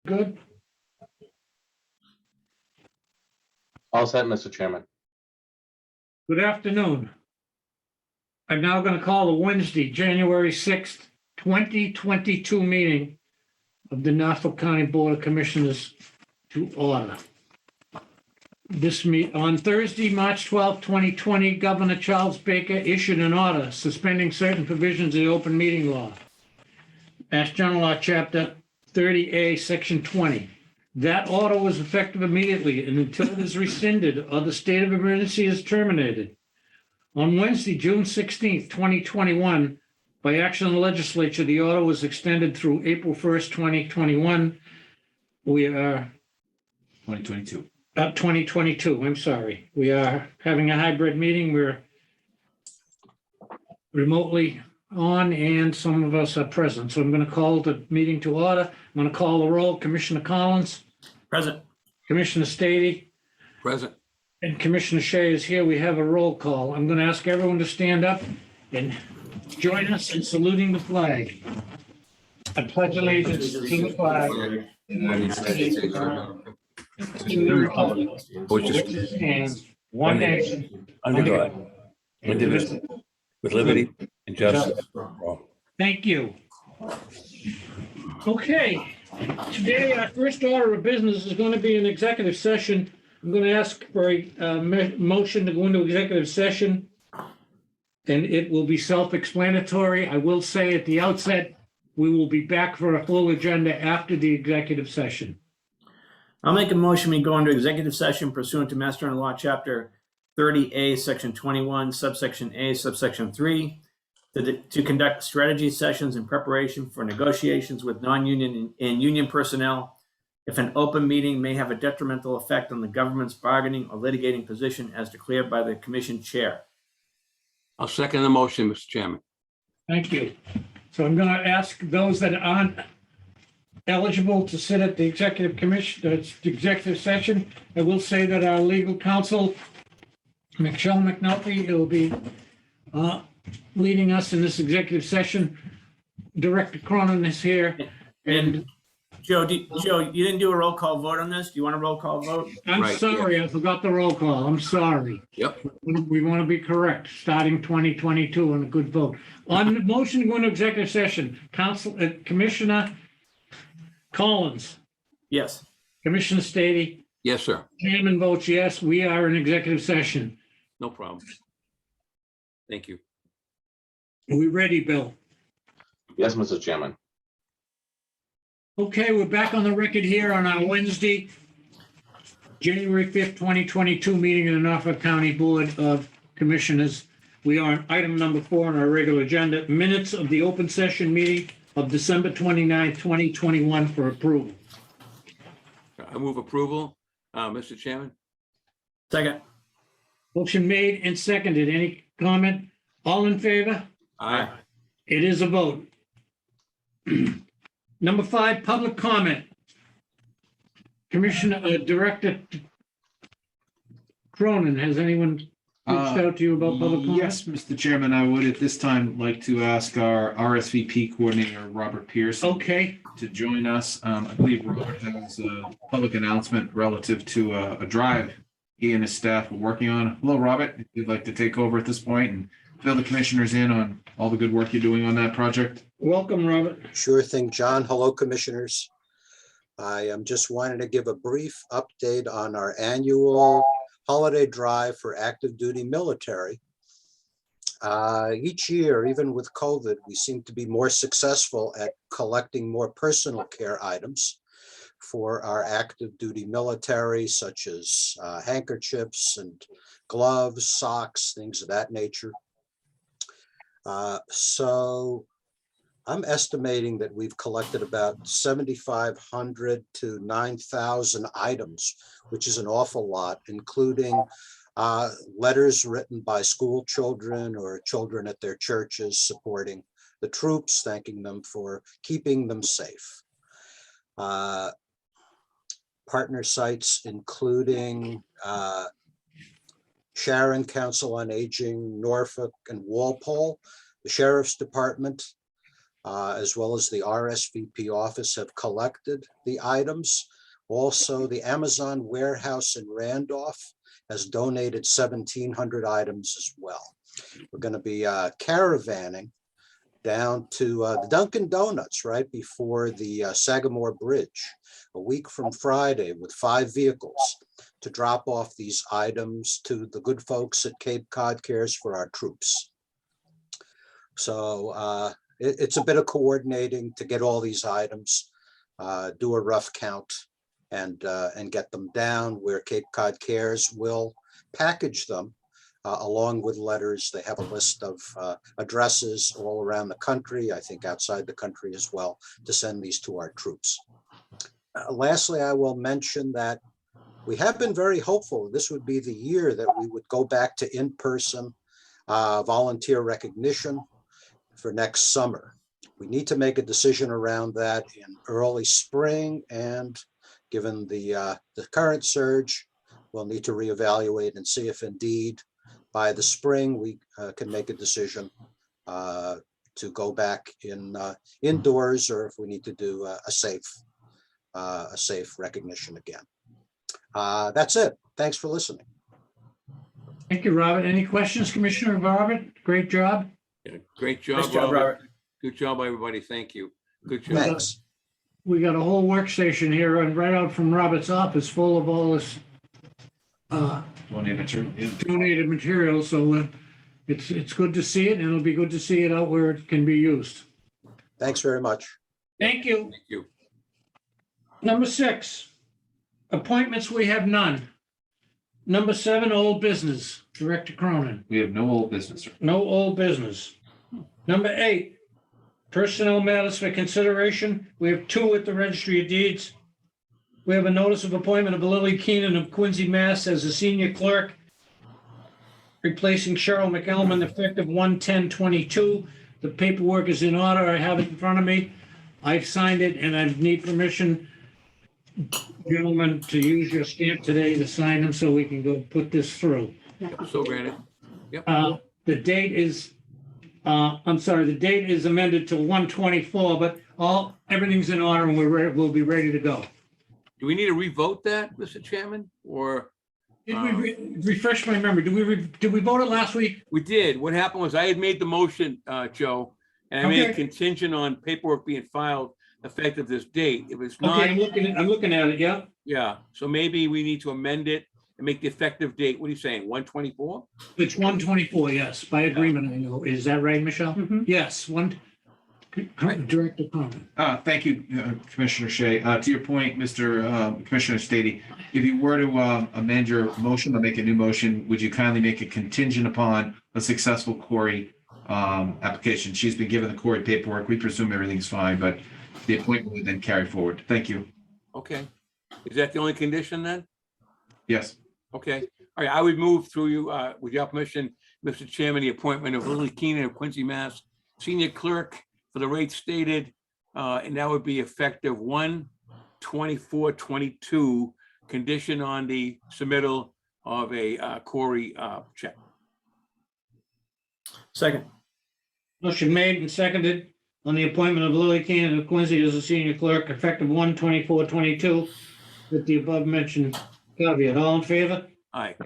Good. All set, Mr. Chairman. Good afternoon. I'm now going to call the Wednesday, January 6th, 2022 meeting of the Norfolk County Board of Commissioners to order. On Thursday, March 12th, 2020, Governor Charles Baker issued an order suspending certain provisions of the open meeting law. Mass General Law, Chapter 30A, Section 20. That order was effective immediately and until it is rescinded or the state of emergency is terminated. On Wednesday, June 16th, 2021, by action of the legislature, the order was extended through April 1st, 2021. We are 2022, I'm sorry. We are having a hybrid meeting. We're remotely on and some of us are present. So I'm going to call the meeting to order. I'm going to call the roll. Commissioner Collins. Present. Commissioner Stady. Present. And Commissioner Shea is here. We have a roll call. I'm going to ask everyone to stand up and join us in saluting the flag. I pledge allegiance to the flag of the United States of America, to the republic which stands one nation Under God, indivisible, with liberty and justice for all. Thank you. Okay, today our first order of business is going to be an executive session. I'm going to ask for a motion to go into executive session, and it will be self-explanatory. I will say at the outset, we will be back for a full agenda after the executive session. I'll make a motion. We go into executive session pursuant to Mass General Law, Chapter 30A, Section 21, Subsection A, Subsection 3, to conduct strategy sessions in preparation for negotiations with non-union and union personnel if an open meeting may have a detrimental effect on the government's bargaining or litigating position as declared by the commission chair. I'll second the motion, Mr. Chairman. Thank you. So I'm going to ask those that aren't eligible to sit at the executive executive session. I will say that our legal counsel, Michelle McNulty, will be leading us in this executive session. Director Cronin is here. And Joe, you didn't do a roll call vote on this. Do you want a roll call vote? I'm Right, sorry, I forgot the roll call. I'm sorry. Yep. We want to be correct, starting 2022 on a good vote. On the motion to go into executive session, Commissioner Collins, Yes. Commissioner Stady, Yes, sir. Chairman votes yes, we are in executive session. No problem. Thank you. Are we ready, Bill? Yes, Mr. Chairman. Okay, we're back on the record here on our Wednesday, January 5th, 2022 meeting of the Norfolk County Board of Commissioners. We are on item number 4 on our regular agenda, minutes of the open session meeting of December 29th, 2021 for approval. I move approval, Mr. Chairman. Second. Motion made and seconded. Any comment? All in favor? Aye. It is a vote. Number 5, public comment. Commissioner, Director Cronin, has anyone reached out to you about public comment? Yes, Mr. Chairman, I would at this time like to ask our RSVP coordinator, Robert Pierce, Okay, to join us. I believe Robert has a public announcement relative to a drive he and his staff are working on. Hello, Robert, if you'd like to take over at this point and fill the commissioners in on all the good work you're doing on that project. welcome, Robert. Sure thing, John. Hello, commissioners. I am just wanting to give a brief update on our annual holiday drive for active duty military. Each year, even with COVID, we seem to be more successful at collecting more personal care items for our active duty military, such as handkerchiefs and gloves, socks, things of that nature. So I'm estimating that we've collected about 7,500 to 9,000 items, which is an awful lot, including letters written by school children or children at their churches supporting the troops, thanking them for keeping them safe. Partner sites including Sharon, Council on Aging, Norfolk, and Walpole, the Sheriff's Department, as well as the RSVP office have collected the items. Also, the Amazon warehouse in Randolph has donated 1,700 items as well. We're going to be caravanning down to the Dunkin' Donuts right before the Sagamore Bridge a week from Friday with 5 vehicles to drop off these items to the good folks at Cape Cod Cares for our troops. So it's a bit of coordinating to get all these items, do a rough count, and get them down where Cape Cod Cares will package them along with letters. They have a list of addresses all around the country, I think outside the country as well, to send these to our troops. Lastly, I will mention that we have been very hopeful this would be the year that we would go back to in-person volunteer recognition for next summer. We need to make a decision around that in early spring, and given the current surge, we'll need to reevaluate and see if indeed by the spring we can make a decision to go back indoors, or if we need to do a safe recognition again. That's it. Thanks for listening. Thank you, Robert. Any questions, Commissioner Robert? Great job. Yeah, great job, Nice job, Robert. Robert. Good job, everybody. Thank you. Good job. Thanks. We got a whole workstation here and right out from Robert's office full of all this Donated material. Yeah. donated material. So it's good to see it, and it'll be good to see it out where it can be used. Thanks very much. Thank you. Thank you. Number 6, appointments, we have none. Number 7, old business, Director Cronin. We have no old business, sir. No old business. Number 8, personnel matters for consideration. We have 2 at the Registry of Deeds. We have a notice of appointment of Lily Keenan of Quincy, Mass. as a senior clerk, replacing Cheryl McElman effective 1/10/22. The paperwork is in order. I have it in front of me. I've signed it, and I need permission, gentlemen, to use your stamp today to sign them so we can go put this through. So granted. The date is, the date is amended to 1/24, but everything's in order and we'll be ready to go. Do we need to revote that, Mr. Chairman? Or Did we refresh my memory? Did we vote it last week? we did? What happened was I had made the motion, Joe, and I made it Okay. contingent on paperwork being filed effective this date. It was Okay, not, I'm looking at it, yeah. yeah. So maybe we need to amend it and make the effective date. What are you saying? 1/24? It's 1/24, yes, by agreement, I know. Is that right, Michelle? Yes, Director Cronin. Thank you, Commissioner Shea. To your point, Mr. Commissioner Stady, if you were to amend your motion or make a new motion, would you kindly make it contingent upon a successful Corey application? She's been given the Corey paperwork. We presume everything's fine, but the appointment would then carry forward. Thank you. Okay. Is that the only condition then? Yes. Okay. All right. I would move through you, with your permission, Mr. Chairman, the appointment of Lily Keenan of Quincy, Mass. Senior clerk for the rate stated, and that would be effective 1/24/22, condition on the submittal of a Corey check. Second. Motion made and seconded on the appointment of Lily Keenan of Quincy as a senior clerk effective 1/24/22 with the above mentioned caveat. All in favor? Aye.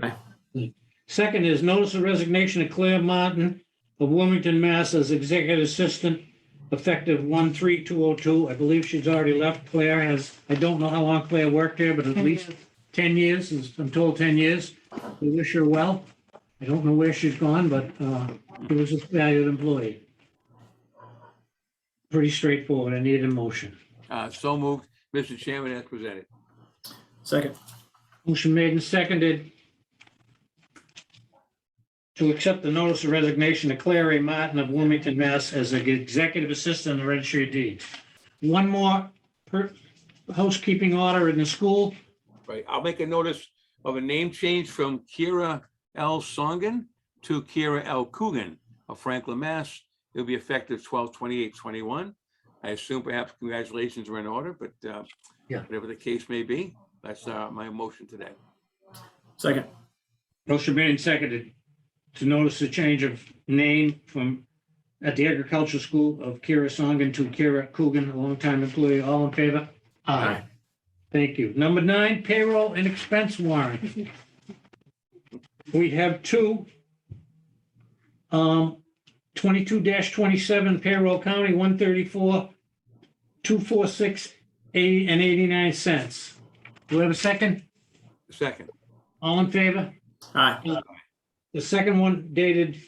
Second is notice of resignation of Claire Martin of Wilmington, Mass. as executive assistant effective 1/3/202. I believe she's already left. Claire has, I don't know how long Claire worked here, but at least 10 years, I'm told 10 years. We wish her well. I don't know where she's gone, but she was a valued employee. Pretty straightforward. I need a motion. So moved, Mr. Chairman, as presented. Second. Motion made and seconded to accept the notice of resignation of Claire A. Martin of Wilmington, Mass. as an executive assistant in the Registry of Deeds. One more housekeeping order in the school. Right. I'll make a notice of a name change from Kira L. Songen to Kira L. Coogan of Franklin, Mass. It'll be effective 12/28/21. I assume perhaps congratulations are in order, but Yeah. whatever the case may be, that's my motion today. Second. Motion made and seconded to notice the change of name from at the agricultural school of Kira Songen to Kira Coogan, a longtime employee. All in favor? Aye. Thank you. Number 9, payroll and expense warrant. We have two. 22-27 payroll county, 134, 246, 80 and 89 cents. Do we have a second? Second. All in favor? Aye. The second one dated,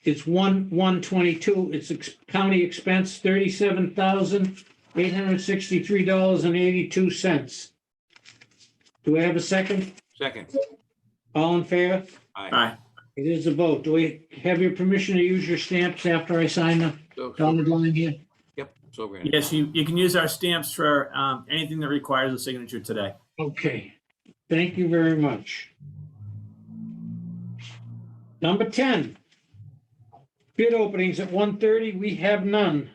it's 1/1/22. It's county expense, $37,863.82. Do I have a second? Second. All in favor? Aye. It is a vote. Do we have your permission to use your stamps after I sign the So, dotted line here? yep, so granted. Yes, you can use our stamps for anything that requires a signature today. Okay, thank you very much. Number 10, bid openings at 1:30, we have none.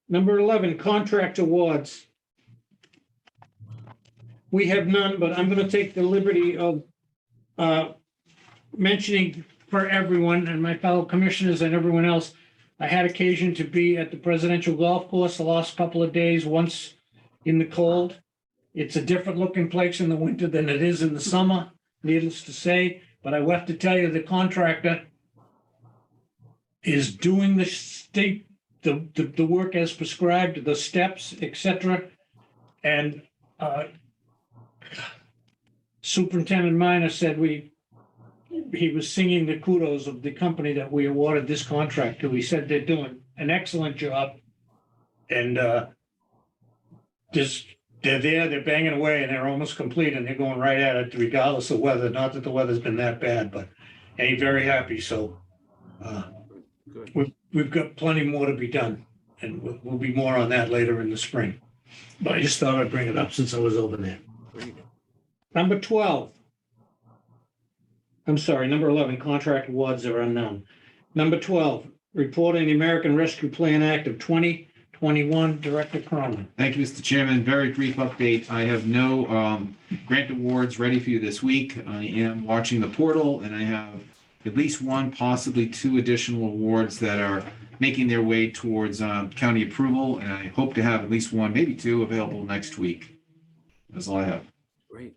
Number 11, contract awards. We have none, but I'm going to take the liberty of mentioning for everyone and my fellow commissioners and everyone else, I had occasion to be at the presidential golf course the last couple of days, once in the cold. It's a different looking place in the winter than it is in the summer, needless to say. But I have to tell you, the contractor is doing the state, the work as prescribed, the steps, etc. And Superintendent Minor said he was singing the kudos of the company that we awarded this contract to. He said they're doing an excellent job. And they're there, they're banging away, and they're almost complete, and they're going right at it regardless of weather. Not that the weather's been that bad, but he's very happy. So Good. we've got plenty more to be done, and we'll be more on that later in the spring. But I just thought I'd bring it up since I was over there. Great. Number 12. I'm sorry, number 11, contract awards are unknown. Number 12, report on the American Rescue Plan Act of 2021, Director Cronin. Thank you, Mr. Chairman. Very brief update. I have no grant awards ready for you this week. I am watching the portal, and I have at least one, possibly two additional awards that are making their way towards county approval, and I hope to have at least one, maybe two available next week. That's all I have. Great.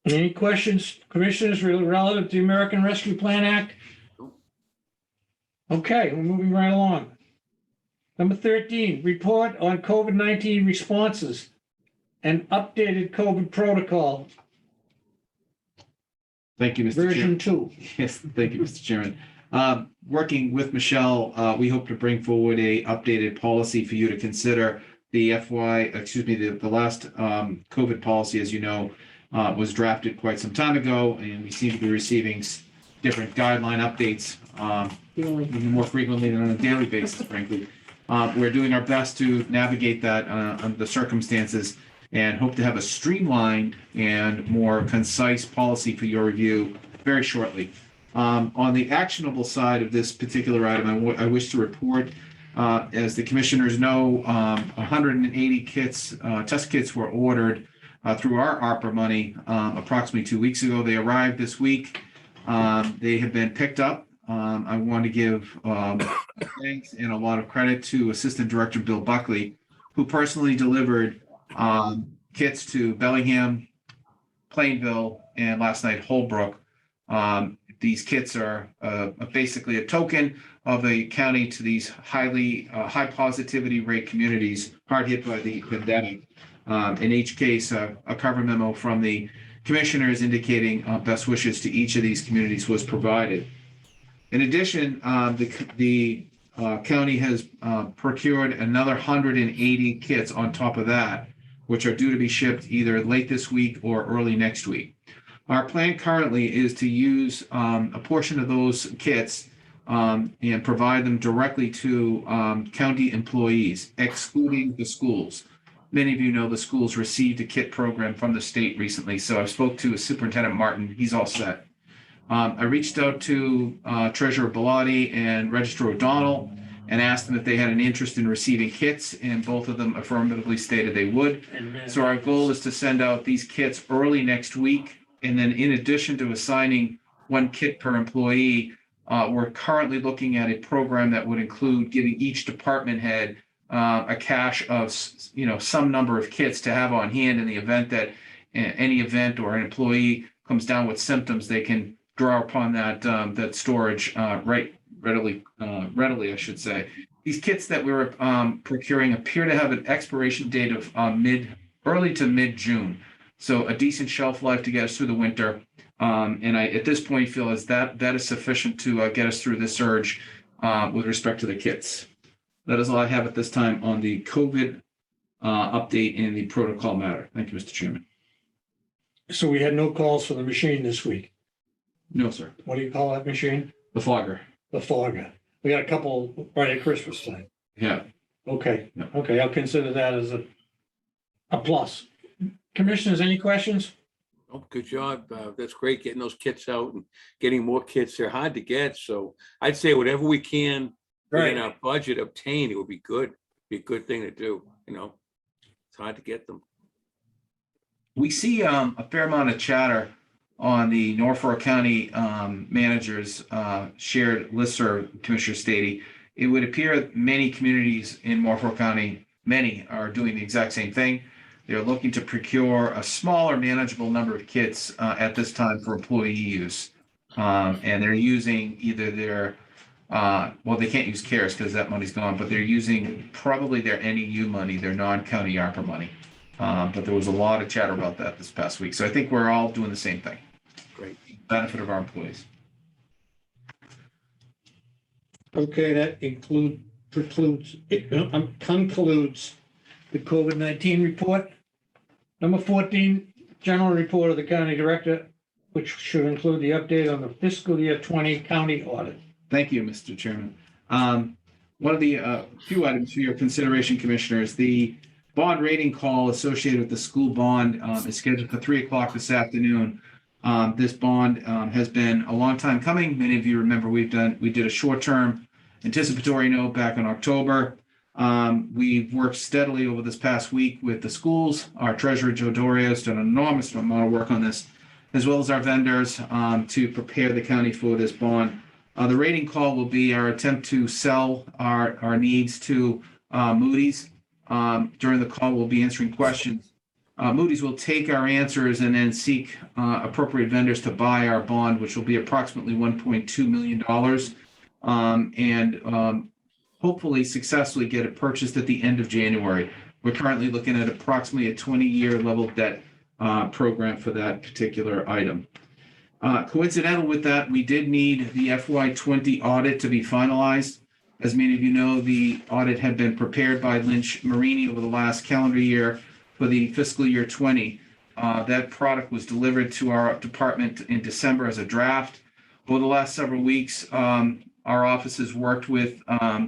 Any questions, commissioners, relative to the American Rescue Plan Act? Okay, we're moving right along. Number 13, report on COVID-19 responses and updated COVID protocol, Thank you, Mr. Chairman. version 2. Yes, thank you, Mr. Chairman. Working with Michelle, we hope to bring forward a updated policy for you to consider. The the last COVID policy, as you know, was drafted quite some time ago, and we seem to be receiving different guideline updates even more frequently than on a daily basis, frankly. We're doing our best to navigate that under the circumstances and hope to have a streamlined and more concise policy for your review very shortly. On the actionable side of this particular item, I wish to report, as the commissioners know, 180 kits, test kits were ordered through our ARPA money approximately 2 weeks ago. They arrived this week. They have been picked up. I want to give thanks and a lot of credit to Assistant Director Bill Buckley, who personally delivered kits to Bellingham, Plainville, and last night Holbrook. These kits are basically a token of the county to these high positivity rate communities hard hit by the pandemic. In each case, a cover memo from the commissioners indicating best wishes to each of these communities was provided. In addition, the county has procured another 180 kits on top of that, which are due to be shipped either late this week or early next week. Our plan currently is to use a portion of those kits and provide them directly to county employees, excluding the schools. Many of you know the schools received a kit program from the state recently, so I spoke to Superintendent Martin. He's all set. I reached out to Treasurer Bellotti and Registrar O'Donnell and asked them if they had an interest in receiving kits, and both of them affirmatively stated they would. So our goal is to send out these kits early next week, and then in addition to assigning one kit per employee, we're currently looking at a program that would include giving each department head a cache of, some number of kits to have on hand in the event that any event or an employee comes down with symptoms, they can draw upon that storage readily, I should say. These kits that we were procuring appear to have an expiration date of early to mid-June. So a decent shelf life to get us through the winter. And I, at this point, feel as that is sufficient to get us through this surge with respect to the kits. That is all I have at this time on the COVID update and the protocol matter. Thank you, Mr. Chairman. So we had no calls for the machine this week. No, sir. What do you call that machine? The fogger. The fogger. We got a couple right at Christmas time. Yeah. Okay, Yeah. okay, I'll consider that as a plus. Commissioners, any questions? Oh, good job. That's great, getting those kits out and getting more kits. They're hard to get, so I'd say whatever we can within our budget obtain, it would be good. Be a good thing to do, It's hard to get them. We see a fair amount of chatter on the Norfolk County managers shared listserv, Commissioner Stady. It would appear that many communities in Norfolk County, many are doing the exact same thing. They're looking to procure a smaller, manageable number of kits at this time for employee use. And they're using either their, they can't use CARES because that money's gone, but they're using probably their NEU money, their non-county ARPA money. But there was a lot of chatter about that this past week. So I think we're all doing the same thing. Great. Benefit of our employees. Okay, that concludes the COVID-19 report. Number 14, general report of the county director, which should include the update on the fiscal year 20 county audit. Thank you, Mr. Chairman. One of the few items for your consideration, Commissioners, the bond rating call associated with the school bond is scheduled for 3:00 this afternoon. This bond has been a long time coming. Many of you remember we did a short-term anticipatory note back in October. We've worked steadily over this past week with the schools. Our treasurer, Joe Doria, has done an enormous amount of work on this, as well as our vendors to prepare the county for this bond. The rating call will be our attempt to sell our needs to Moody's. During the call, we'll be answering questions. Moody's will take our answers and then seek appropriate vendors to buy our bond, which will be approximately $1.2 million. And hopefully successfully get it purchased at the end of January. We're currently looking at approximately a 20-year level debt program for that particular item. Coincidental with that, we did need the FY20 audit to be finalized. As many of you know, the audit had been prepared by Lynch Marini over the last calendar year for the fiscal year 20. That product was delivered to our department in December as a draft. Over the last several weeks, our offices worked with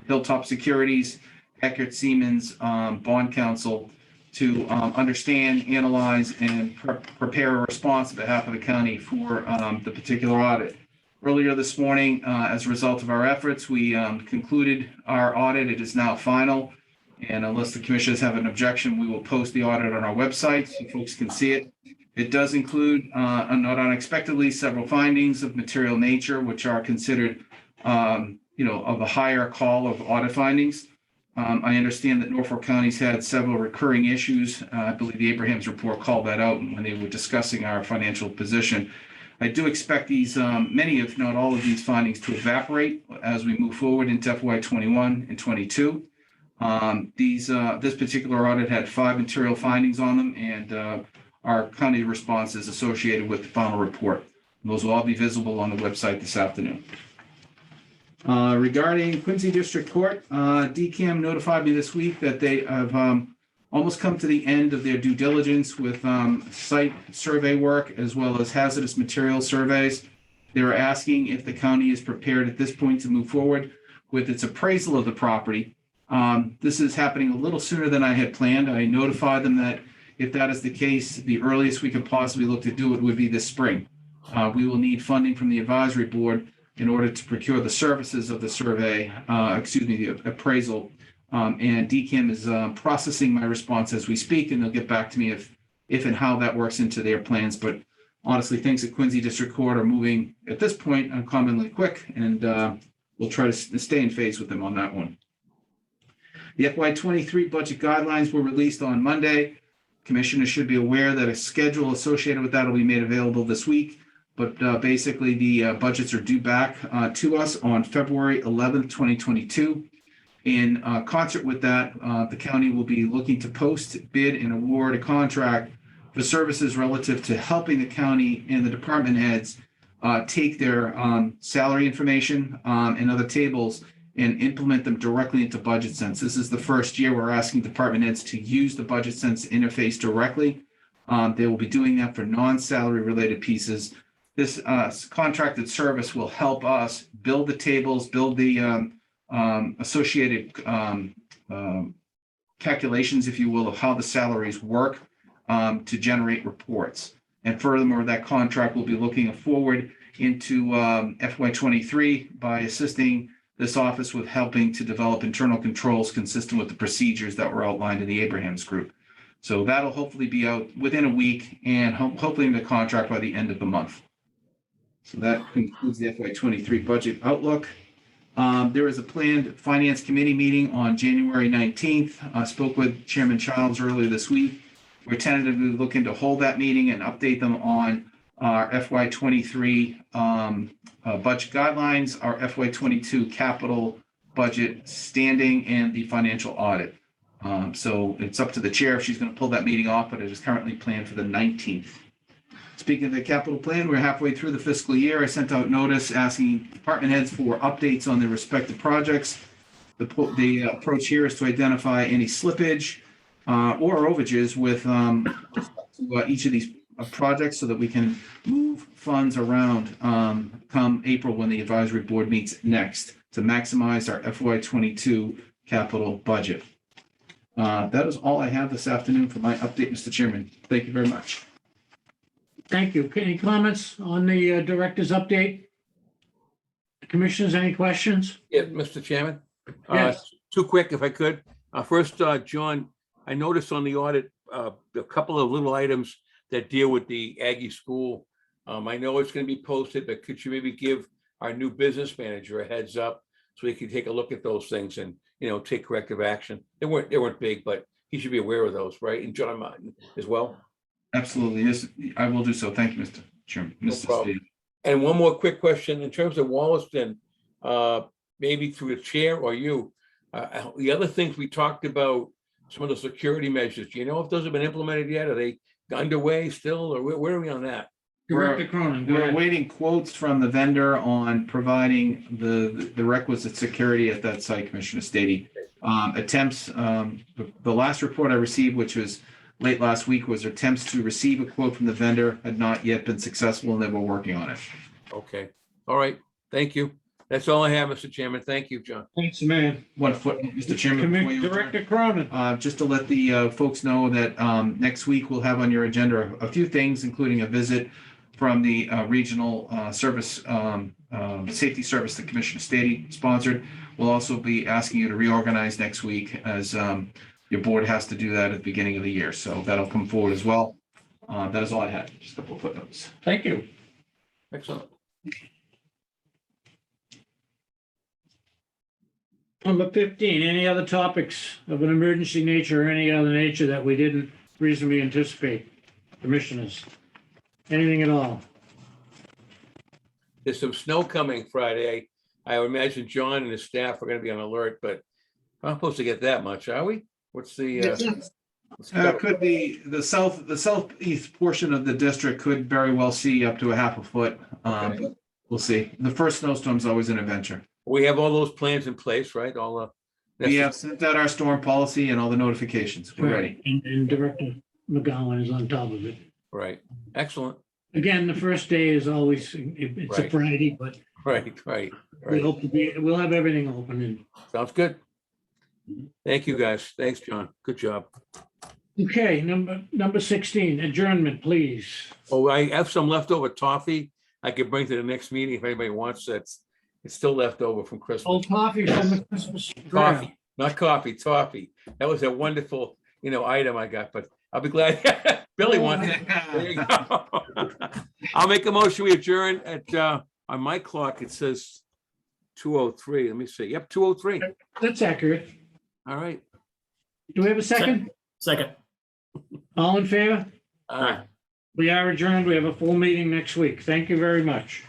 Hilltop Securities, Eckert Siemens, Bond Counsel to understand, analyze, and prepare a response on behalf of the county for the particular audit. Earlier this morning, as a result of our efforts, we concluded our audit. It is now final. And unless the commissioners have an objection, we will post the audit on our website so folks can see it. It does include, not unexpectedly, several findings of material nature, which are considered of a higher call of audit findings. I understand that Norfolk County's had several recurring issues. I believe the Abrahams report called that out when they were discussing our financial position. I do expect these, many if not all of these findings to evaporate as we move forward into FY21 and 22. This particular audit had 5 material findings on them, and our county response is associated with the final report. Those will all be visible on the website this afternoon. Regarding Quincy District Court, DCAM notified me this week that they have almost come to the end of their due diligence with site survey work as well as hazardous material surveys. They were asking if the county is prepared at this point to move forward with its appraisal of the property. This is happening a little sooner than I had planned. I notified them that if that is the case, the earliest we could possibly look to do it would be this spring. We will need funding from the advisory board in order to procure the services of the survey, the appraisal. And DCAM is processing my response as we speak, and they'll get back to me if and how that works into their plans. But honestly, things at Quincy District Court are moving at this point uncommonly quick, and we'll try to stay in phase with them on that one. The FY23 budget guidelines were released on Monday. Commissioners should be aware that a schedule associated with that will be made available this week. But basically, the budgets are due back to us on February 11th, 2022. In concert with that, the county will be looking to post, bid, and award a contract for services relative to helping the county and the department heads take their salary information and other tables and implement them directly into Budget Sense. This is the first year we're asking department heads to use the Budget Sense interface directly. They will be doing that for non-salary related pieces. This contracted service will help us build the tables, build the associated calculations, if you will, of how the salaries work to generate reports. And furthermore, that contract will be looking forward into FY23 by assisting this office with helping to develop internal controls consistent with the procedures that were outlined in the Abrahams Group. So that'll hopefully be out within a week and hopefully in the contract by the end of the month. So that concludes the FY23 budget outlook. There is a planned Finance Committee meeting on January 19th. I spoke with Chairman Childs earlier this week. We're tentatively looking to hold that meeting and update them on our FY23 budget guidelines, our FY22 capital budget standing, and the financial audit. So it's up to the chair if she's going to pull that meeting off, but it is currently planned for the 19th. Speaking of the capital plan, we're halfway through the fiscal year. I sent out notice asking department heads for updates on their respective projects. The approach here is to identify any slippage or overages with each of these projects so that we can move funds around come April when the advisory board meets next to maximize our FY22 capital budget. That is all I have this afternoon for my update, Mr. Chairman. Thank you very much. Thank you. Any comments on the director's update? Commissioners, any questions? Yeah, Mr. Chairman. Yes. Too quick if I could. First, John, I noticed on the audit, a couple of little items that deal with the Aggie School. I know it's going to be posted, but could you maybe give our new business manager a heads up so he can take a look at those things and, take corrective action? They weren't big, but he should be aware of those, right? And John Martin as well. Absolutely. Yes, I will do so. Thank you, Mr. Chairman. No Mr. problem. Steve. And one more quick question in terms of Wollaston, maybe through the chair or you, the other things we talked about, some of the security measures, do you know if those have been implemented yet? Are they underway still, or where are we on that? Director Cronin, go We're ahead. awaiting quotes from the vendor on providing the requisite security at that site, Commissioner Stady. Attempts, the last report I received, which was late last week, was attempts to receive a quote from the vendor had not yet been successful, and they were working on it. Okay, all right, thank you. That's all I have, Mr. Chairman. Thank you, John. Thanks, man. One foot, Mr. Chairman. before you adjourn. Director Cronin. Just to let the folks know that next week we'll have on your agenda a few things, including a visit from the regional service safety service that Commissioner Stady sponsored. We'll also be asking you to reorganize next week, as your board has to do that at the beginning of the year. So that'll come forward as well. That is all I had. Just a couple of footnotes. Thank you. Excellent. Number 15, any other topics of an emergency nature or any other nature that we didn't reasonably anticipate? Commissioners, anything at all? There's some snow coming Friday. I would imagine John and his staff are going to be on alert, but we're not supposed to get that much, are we? What's the? Could be the southeast portion of the district could very well see up to a half a foot. But we'll see. The first snowstorm is always an adventure. We have all those plans in place, right? All the. We have sent out our storm policy and all the notifications. We're ready. And Director McGowan is on top of it. Right. Excellent. Again, the first day is always, it's a Right. Friday, but Right. we hope we'll have everything open. And Sounds good. Thank you, guys. Thanks, John. Good job. okay, number 16, adjournment, please. Oh, I have some leftover toffee I could bring to the next meeting if anybody wants that. It's still left over from Christmas. Old coffee from the Christmas. Coffee, not coffee, toffee. That was a wonderful, item I got, but I'll be glad. Billy wants it. There you go. I'll make a motion, we adjourn at, on my clock, it says 2:03. Let me see. Yep, 2:03. That's accurate. All right. Do we have a second? Second. All in favor? All right. We are adjourned. We have a full meeting next week. Thank you very much.